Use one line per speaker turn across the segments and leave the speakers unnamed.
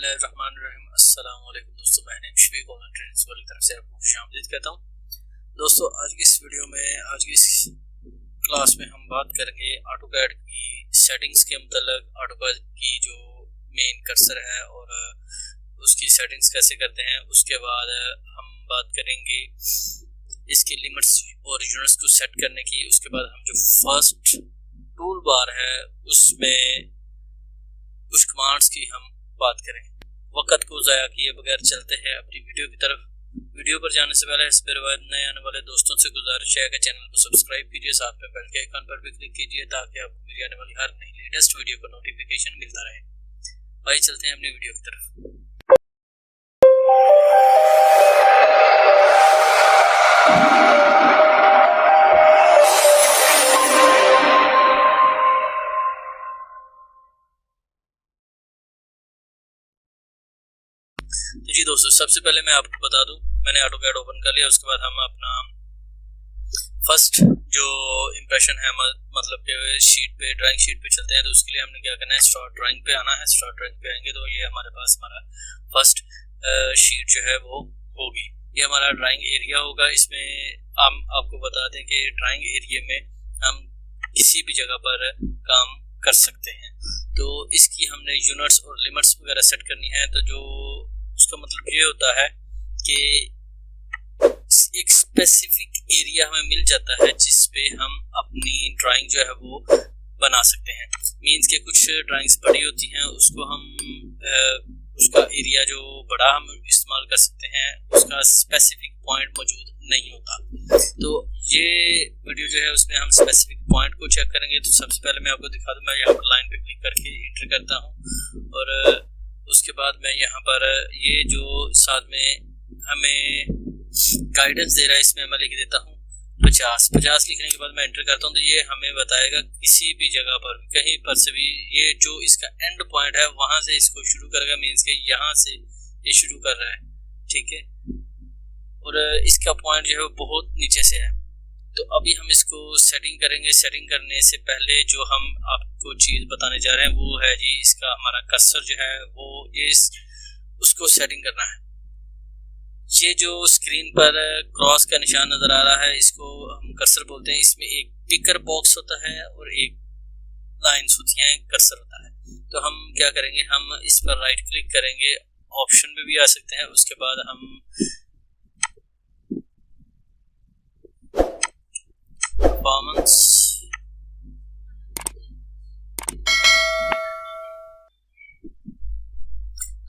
बिस्मिल्लाहिर्रहमानिर्रहीम। अस्सलाम वालेकुम दोस्तों, मैं नेम शफीक ऑनलाइन ट्रेनिंग्स वाली तरफ से आपको खुशामदीद कहता हूँ। दोस्तों, आज की इस वीडियो में, आज की इस क्लास में हम बात करेंगे ऑटोकैड की सेटिंग्स के मतलब ऑटोकैड की जो मेन कर्सर है और उसकी सेटिंग्स कैसे करते हैं। उसके बाद हम बात करेंगे इसकी लिमिट्स और यूनिट्स को सेट करने की। उसके बाद हम जो फर्स्ट टूल बार है उसमें कुछ कमांड्स की हम बात करेंगे। वक्त को ज़ाया किए बगैर चलते हैं अपनी वीडियो की तरफ। वीडियो पर जाने से पहले इस पर नए आने वाले दोस्तों से गुजारिश है कि चैनल को सब्सक्राइब कीजिए, साथ में बेल के आइकन पर भी क्लिक कीजिए ताकि आपको मेरी आने वाली हर नई लेटेस्ट वीडियो का नोटिफिकेशन मिलता रहे। आइए चलते हैं अपनी वीडियो की तरफ। तो जी दोस्तों, सबसे पहले मैं आपको बता दूं, मैंने ऑटोकैड ओपन कर लिया। उसके बाद हम अपना फर्स्ट जो इम्प्रेशन है मतलब कि शीट पे, ड्राइंग शीट पे चलते हैं। तो उसके लिए हमने क्या करना है, स्टार्ट ड्राइंग पे आना है। स्टार्ट ड्राइंग पे आएंगे तो ये हमारे पास हमारा फर्स्ट शीट जो है वो होगी। ये हमारा ड्राइंग एरिया होगा। इसमें हम आपको बता दें कि ड्राइंग एरिया में हम किसी भी जगह पर काम कर सकते हैं। तो इसकी हमने यूनिट्स और लिमिट्स वगैरह सेट करनी है। तो जो उसका मतलब ये होता है कि एक स्पेसिफिक एरिया हमें मिल जाता है जिस पे हम अपनी ड्राइंग जो है वो बना सकते हैं। मींस के कुछ ड्राइंग्स बड़ी होती हैं, उसको हम उसका एरिया जो बड़ा हम इस्तेमाल कर सकते हैं, उसका स्पेसिफिक पॉइंट मौजूद नहीं होता। तो ये वीडियो जो है उसमें हम स्पेसिफिक पॉइंट को चेक करेंगे। तो सबसे पहले मैं आपको दिखा दूं, मैं यहाँ पर लाइन पे क्लिक करके एंटर करता हूँ और उसके बाद मैं यहाँ पर ये जो साथ में हमें गाइडेंस दे रहा है इसमें मैं लिख देता हूँ 50 लिखने के बाद मैं एंटर करता हूँ। तो ये हमें बताएगा किसी भी जगह पर कहीं पर से भी ये जो इसका एंड पॉइंट है वहां से इसको शुरू करेगा। मीन्स के यहाँ से ये शुरू कर रहा है, ठीक है, और इसका पॉइंट जो है वो बहुत नीचे से है। तो अभी हम इसको सेटिंग करेंगे। सेटिंग करने से पहले जो हम आपको चीज़ बताने जा रहे हैं वो है जी, इसका हमारा कर्सर जो है वो उसको सेटिंग करना है। ये जो स्क्रीन पर क्रॉस का निशान नज़र आ रहा है इसको हम कर्सर बोलते हैं। इसमें एक टिकर बॉक्स होता है और एक लाइन्स होती हैं, कर्सर होता है। तो हम क्या करेंगे, हम इस पर राइट क्लिक करेंगे, ऑप्शन में भी आ सकते हैं। उसके बाद हम परफॉर्मेंस,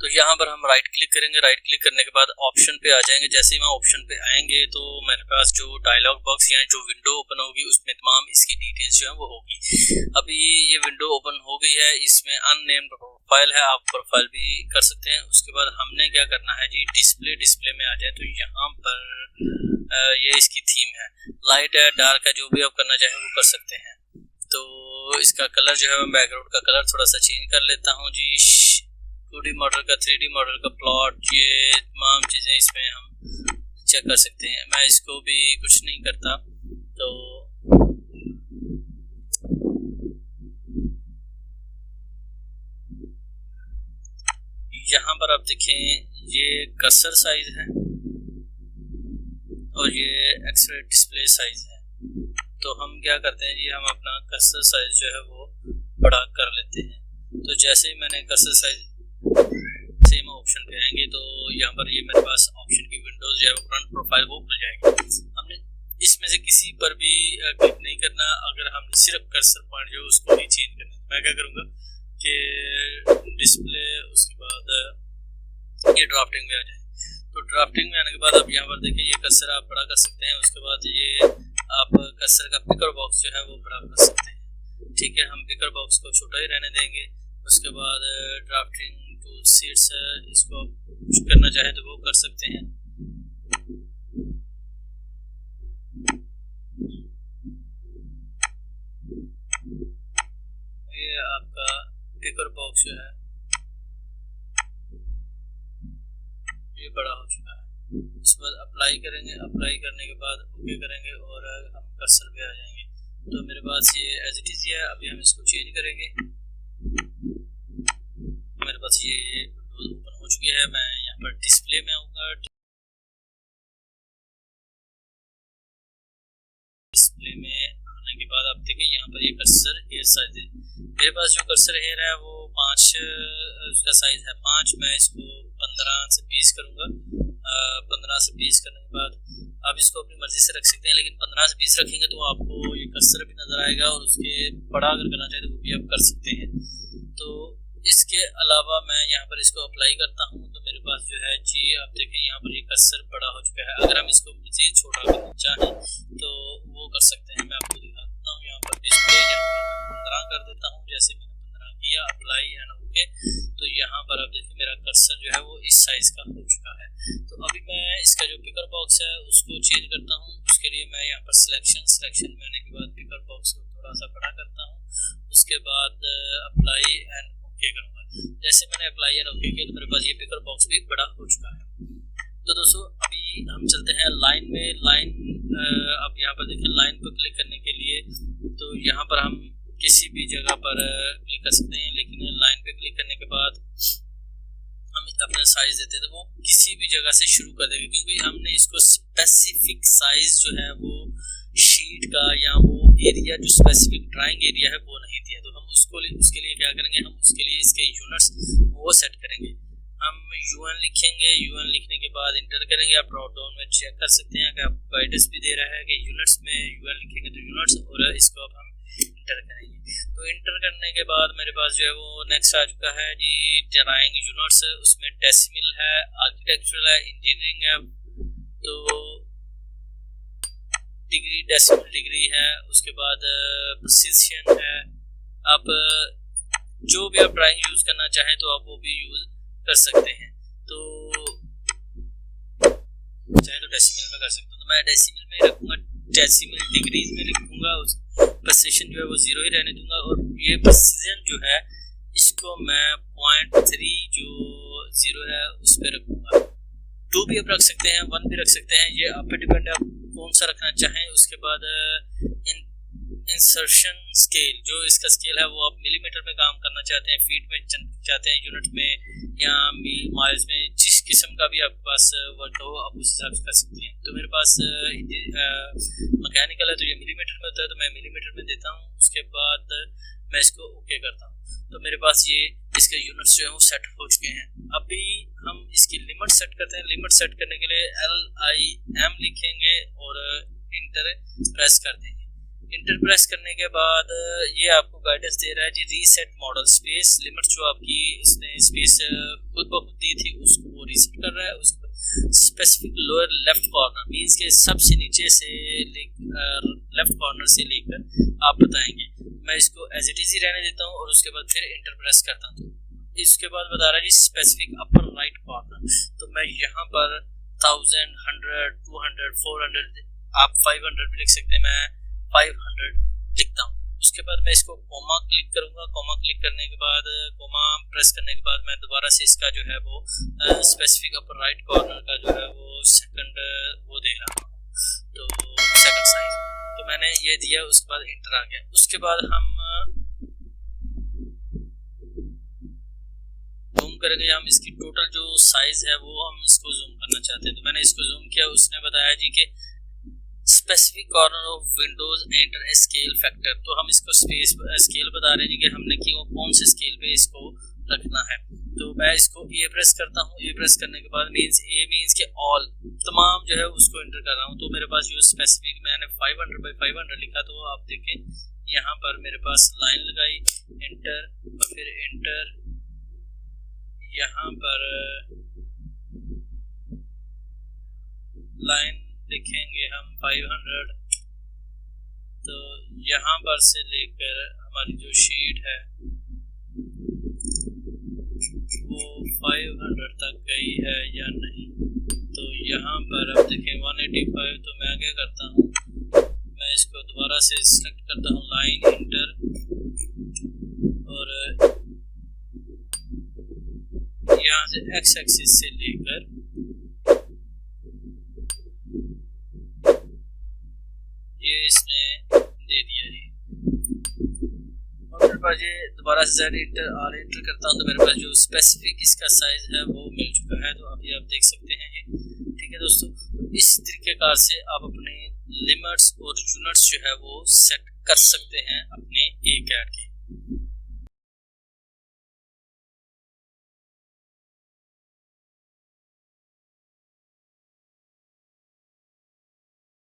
तो यहाँ पर हम राइट क्लिक करेंगे। राइट क्लिक करने के बाद ऑप्शन पे आ जाएंगे। जैसे ही हम ऑप्शन पे आएंगे तो मेरे पास जो डायलॉग बॉक्स या जो विंडो ओपन होगी उसमें तमाम इसकी डिटेल्स जो है वो होगी। अभी ये विंडो ओपन हो गई है। इसमें अननेम्ड प्रोफाइल है, आप प्रोफाइल भी कर सकते हैं। उसके बाद हमने क्या करना है जी, डिस्प्ले में आ जाए तो यहाँ पर ये इसकी थीम है, लाइट है, डार्क है, जो भी आप करना चाहें वो कर सकते हैं। तो इसका कलर जो है बैकग्राउंड का कलर थोड़ा सा चेंज कर लेता हूँ जी। 2D मॉडल का, 3D मॉडल का प्लॉट, ये तमाम चीज़ें इसमें हम चेक कर सकते हैं। मैं इसको भी कुछ नहीं करता। तो यहाँ पर आप देखें ये कर्सर साइज है और ये एक्सरे डिस्प्ले साइज है। तो हम क्या करते हैं जी, हम अपना कर्सर साइज जो है वो बड़ा कर लेते हैं। तो जैसे ही मैंने कर्सर साइज, सेम ऑप्शन पे आएंगे तो यहाँ पर ये मेरे पास ऑप्शन की विंडोज जो है फ्रंट प्रोफाइल वो खुल जाएगी। हमने इसमें से किसी पर भी क्लिक नहीं करना। अगर हमने सिर्फ कर्सर पॉइंट जो उसको ही चेंज करना है, मैं क्या करूँगा कि डिस्प्ले, उसके बाद ये ड्राफ्टिंग में आ जाए। तो ड्राफ्टिंग में आने के बाद अब यहाँ पर देखिए ये कर्सर आप बड़ा कर सकते हैं। उसके बाद ये आप कर्सर का पिकर बॉक्स जो है वो बड़ा कर सकते हैं, ठीक है। हम पिकर बॉक्स को छोटा ही रहने देंगे। उसके बाद ड्राफ्टिंग टूल सीट्स है, इसको कुछ करना चाहे तो वो कर सकते हैं। ये आपका पिकर बॉक्स जो है ये बड़ा हो चुका है। इसके बाद अप्लाई करेंगे। अप्लाई करने के बाद ओके करेंगे और हम कर्सर पे आ जाएंगे। तो मेरे पास ये एज इट इज है। अभी हम इसको चेंज करेंगे। मेरे पास ये विंडोज ओपन चुकी है। मैं यहाँ पर डिस्प्ले में आऊँगा, डिस्प्ले में आने के बाद आप देखिए यहाँ पर ये कर्सर हेयर साइज है। मेरे पास जो कर्सर हेयर है वो 5 उसका साइज है 5। मैं इसको 15 से 20 करूँगा। 15 से 20 करने के बाद आप इसको अपनी मर्जी से रख सकते हैं, लेकिन 15 से 20 रखेंगे तो आपको ये कर्सर भी नजर आएगा और उसके बड़ा अगर करना चाहे तो वो भी आप कर सकते हैं। तो इसके अलावा मैं यहाँ पर इसको अप्लाई करता हूँ तो मेरे पास जो है जी आप देखें यहाँ पर ये कर्सर बड़ा हो चुका है। अगर हम इसको मजीद छोटा करना चाहें तो वो कर सकते हैं। मैं आपको दिखाता हूँ यहाँ पर डिस्प्ले 15 कर देता हूँ, जैसे मैंने 15 किया, अप्लाई एंड ओके। तो यहाँ पर आप देखिए मेरा कर्सर जो है वो इस साइज का हो चुका है। तो अभी मैं इसका जो पिकर बॉक्स है उसको चेंज करता हूँ। उसके लिए मैं यहाँ पर सिलेक्शन में आने के बाद पिकर बॉक्स को थोड़ा सा बड़ा करता हूँ। उसके बाद अप्लाई एंड ओके करूँगा। जैसे मैंने अप्लाई एंड ओके किया तो मेरे पास ये पिकर बॉक्स भी बड़ा हो चुका है। तो दोस्तों अभी हम चलते हैं लाइन में। लाइन आप यहाँ पर देखें, लाइन पर क्लिक करने के लिए तो यहाँ पर हम किसी भी जगह पर क्लिक कर सकते हैं, लेकिन लाइन पे क्लिक करने के बाद हम अपना साइज देते हैं तो वो किसी भी जगह से शुरू कर देगा, क्योंकि हमने इसको स्पेसिफिक साइज जो है वो शीट का या वो एरिया जो स्पेसिफिक ड्राइंग एरिया है वो नहीं दिया। तो हम उसके लिए क्या करेंगे, हम उसके लिए इसके यूनिट्स वो सेट करेंगे। हम UN लिखेंगे, UN लिखने के बाद इंटर करेंगे। आप ड्रॉप डाउन में चेक कर सकते हैं कि आपको गाइडेंस भी दे रहा है कि यूनिट्स में UN लिखेंगे तो यूनिट्स, और इसको अब हम इंटर करेंगे। तो इंटर करने के बाद मेरे पास जो है वो नेक्स्ट आ चुका है जी ड्राइंग यूनिट्स। उसमें डेसिमल है, आर्किटेक्चरल है, इंजीनियरिंग है, तो डिग्री डेसिमल डिग्री है। उसके बाद प्रिसिशन है। आप जो भी आप ड्राइंग यूज करना चाहें तो आप वो भी यूज कर सकते हैं। तो चाहे तो डेसिमल में कर सकते हो, तो मैं डेसिमल में रखूंगा, डेसिमल डिग्रीज में लिखूंगा। उस प्रिसिशन जो है वो 0 ही रहने दूंगा। और ये प्रिसिशन जो है इसको मैं 0.3 जो 0 है उस पर रखूंगा। 2 भी आप रख सकते हैं, 1 भी रख सकते हैं, ये आप पे डिपेंड है आप कौन सा रखना चाहें। उसके बाद इंसर्शन स्केल, जो इसका स्केल है वो आप मिलीमीटर में काम करना चाहते हैं, फीट में चाहते हैं, यूनिट में या माइल्स में, जिस किस्म का भी आपके पास वर्क हो आप उस हिसाब से कर सकते हैं। तो मेरे पास मैकेनिकल है तो ये मिलीमीटर में होता है, तो मैं मिलीमीटर में देता हूँ। उसके बाद मैं इसको ओके करता हूँ। तो मेरे पास ये इसके यूनिट्स जो है वो सेट हो चुके हैं। अभी हम इसकी लिमिट सेट करते हैं। लिमिट सेट करने के लिए LIM लिखेंगे और इंटर प्रेस कर देंगे। इंटर प्रेस करने के बाद ये आपको गाइडेंस दे रहा है जी रीसेट मॉडल स्पेस लिमिट, जो आपकी इसने स्पेस खुद ब खुद दी थी उसको वो रीसेट कर रहा है। उसको specific lower left corner means के सबसे नीचे से लेफ्ट कॉर्नर से लेकर आप बताएंगे। मैं इसको एज इट इज ही रहने देता हूँ और उसके बाद फिर इंटर प्रेस करता हूँ। तो इसके बाद बता रहा है जी स्पेसिफिक अपर राइट कॉर्नर, तो मैं यहाँ पर 1000, 100, 200, 400, आप 500 भी लिख सकते हैं, मैं 500 लिखता हूँ। उसके बाद मैं इसको कोमा क्लिक करूंगा। कोमा क्लिक करने के बाद कोमा प्रेस करने के बाद मैं दोबारा से इसका जो है वो स्पेसिफिक अपर राइट कॉर्नर का जो है वो सेकंड वो दे रहा हूँ, तो सेकंड साइज, तो मैंने ये दिया। उसके बाद इंटर आ गया। उसके बाद हम जूम करेंगे। हम इसकी टोटल जो साइज है वो हम इसको जूम करना चाहते हैं, तो मैंने इसको जूम किया। उसने बताया जी कि specific corner of Windows enter scale factor, तो हम इसको स्केल बता रहे हैं कि हमने कि वो कौन से स्केल पे इसको रखना है। तो मैं इसको ए प्रेस करता हूँ। ए प्रेस करने के बाद ए मींस के ऑल तमाम जो है उसको एंटर कर रहा हूँ। तो मेरे पास जो स्पेसिफिक मैंने 500 बाई 500 लिखा, तो आप देखें यहाँ पर मेरे पास लाइन लगाई, एंटर और फिर एंटर, यहाँ पर लाइन लिखेंगे हम 500, तो यहाँ पर से लेकर हमारी जो शीट है वो 500 तक गई है या नहीं। तो यहाँ पर अब देखें 185, तो मैं क्या करता हूँ, मैं इसको दोबारा से सिलेक्ट करता हूँ, लाइन इंटर, और यहाँ से एक्स एक्सिस से लेकर ये इसने दे दिया जी। और मेरे पास ये दोबारा से Z इंटर R इंटर करता हूँ, तो मेरे पास जो स्पेसिफिक इसका साइज है वो मिल का है, तो अभी आप देख सकते हैं ये। ठीक है दोस्तों, तो इस तरीकेकार से आप अपने लिमिट्स और यूनिट्स जो है वो सेट कर सकते हैं अपने ए कैट के।